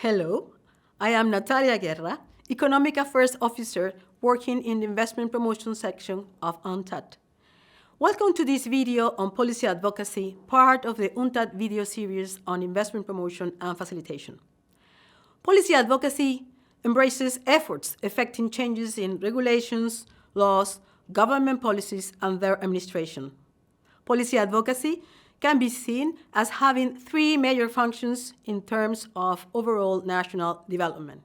Hello, I am Natalia Guerra, Economic Affairs Officer working in the Investment Promotion section of UNCTAD. Welcome to this video on policy advocacy, part of the UNCTAD video series on investment promotion and facilitation. Policy advocacy embraces efforts effecting changes in regulations, laws, government policies, and their administration. Policy advocacy can be seen as having three major functions in terms of overall national development: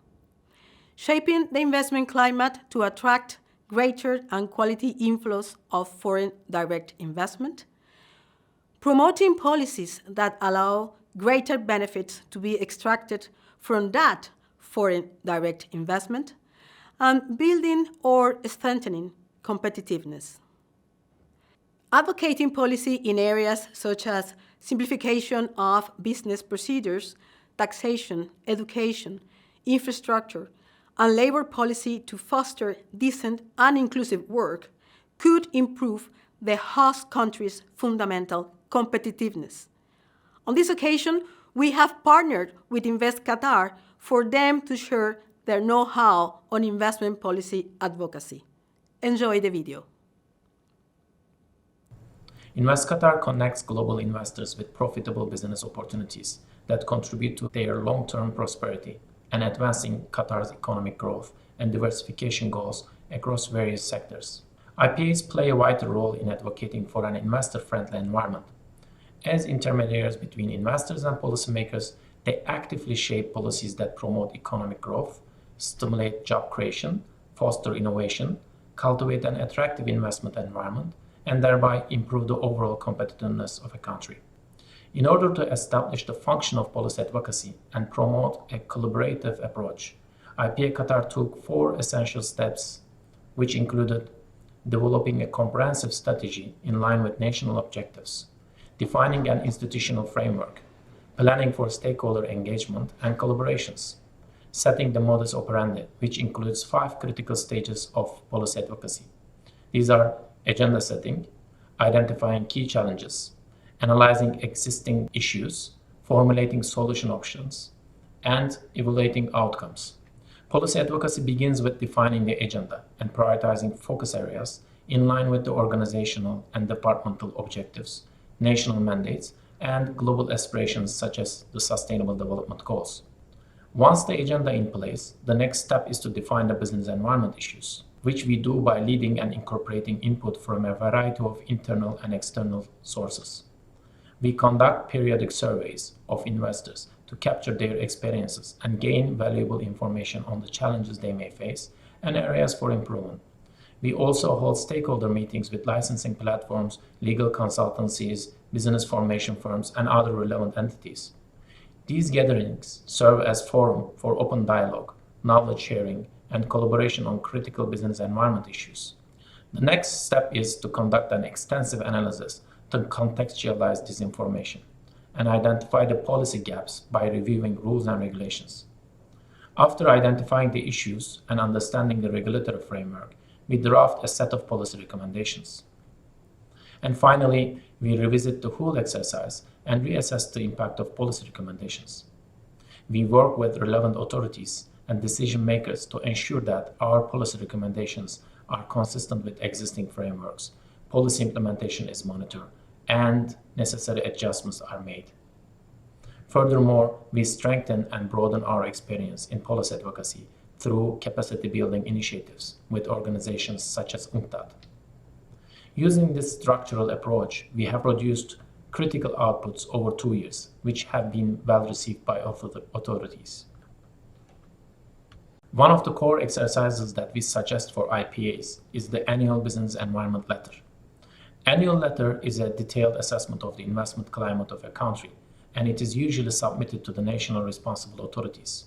shaping the investment climate to attract greater and quality inflows of foreign direct investment, promoting policies that allow greater benefits to be extracted from that foreign direct investment, and building or strengthening competitiveness. Advocating policy in areas such as simplification of business procedures, taxation, education, infrastructure, and labor policy to foster decent and inclusive work could improve the host country's fundamental competitiveness. On this occasion, we have partnered with Invest Qatar for them to share their know-how on investment policy advocacy. Enjoy the video. Invest Qatar connects global investors with profitable business opportunities that contribute to their long-term prosperity and advancing Qatar's economic growth and diversification goals across various sectors. IPAs play a vital role in advocating for an investor-friendly environment. As intermediaries between investors and policymakers, they actively shape policies that promote economic growth, stimulate job creation, foster innovation, cultivate an attractive investment environment, and thereby improve the overall competitiveness of a country. In order to establish the function of policy advocacy and promote a collaborative approach, IPA Qatar took 4 essential steps, which included developing a comprehensive strategy in line with national objectives, defining an institutional framework, planning for stakeholder engagement and collaborations, setting the modus operandi, which includes 5 critical stages of policy advocacy. These are agenda setting, identifying key challenges, analyzing existing issues, formulating solution options, and evaluating outcomes. Policy advocacy begins with defining the agenda and prioritizing focus areas in line with the organizational and departmental objectives, national mandates, and global aspirations such as the Sustainable Development Goals. Once the agenda is in place, the next step is to define the business environment issues, which we do by leading and incorporating input from a variety of internal and external sources. We conduct periodic surveys of investors to capture their experiences and gain valuable information on the challenges they may face and areas for improvement. We also hold stakeholder meetings with licensing platforms, legal consultancies, business formation firms, and other relevant entities. These gatherings serve as forum for open dialogue, knowledge sharing, and collaboration on critical business environment issues. The next step is to conduct an extensive analysis to contextualize this information and identify the policy gaps by reviewing rules and regulations. After identifying the issues and understanding the regulatory framework, we draft a set of policy recommendations. And finally, we revisit the whole exercise and reassess the impact of policy recommendations. We work with relevant authorities and decision makers to ensure that our policy recommendations are consistent with existing frameworks, policy implementation is monitored, and necessary adjustments are made. Furthermore, we strengthen and broaden our experience in policy advocacy through capacity building initiatives with organizations such as UNCTAD. Using this structural approach, we have produced critical outputs over 2 years, which have been well received by authorities. One of the core exercises that we suggest for IPAs is the Annual Business Environment Letter. Annual letter is a detailed assessment of the investment climate of a country, and it is usually submitted to the national responsible authorities.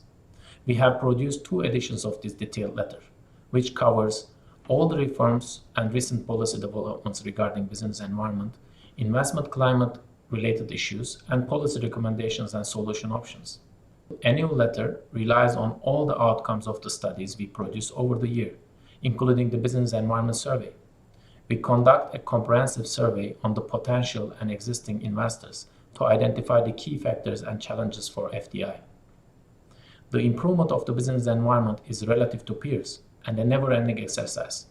We have produced 2 editions of this detailed letter, which covers all the reforms and recent policy developments regarding business environment, investment climate related issues, and policy recommendations and solution options. The annual letter relies on all the outcomes of the studies we produce over the year, including the Business Environment Survey. We conduct a comprehensive survey on the potential and existing investors to identify the key factors and challenges for FDI. The improvement of the business environment is relative to peers and a never-ending exercise.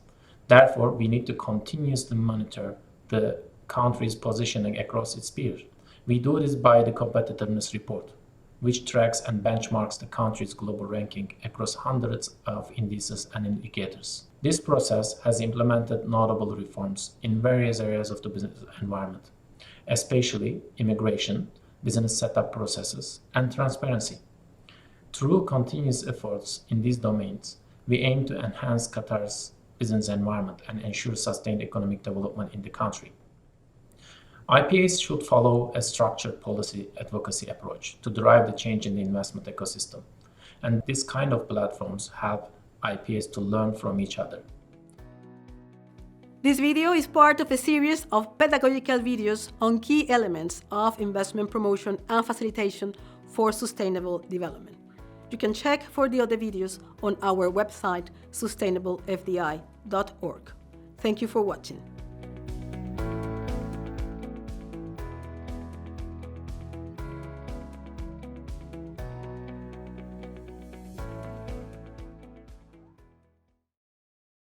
Therefore, we need to continuously monitor the country's positioning across its peers. We do this by the competitiveness report, which tracks and benchmarks the country's global ranking across hundreds of indices and indicators. This process has implemented notable reforms in various areas of the business environment, especially immigration, business setup processes, and transparency. Through continuous efforts in these domains, we aim to enhance Qatar's business environment and ensure sustained economic development in the country. IPAs should follow a structured policy advocacy approach to drive the change in the investment ecosystem, and this kind of platforms help IPAs to learn from each other. This video is part of a series of pedagogical videos on key elements of investment promotion and facilitation for sustainable development. You can check for the other videos on our website, sustainablefdi.org. Thank you for watching.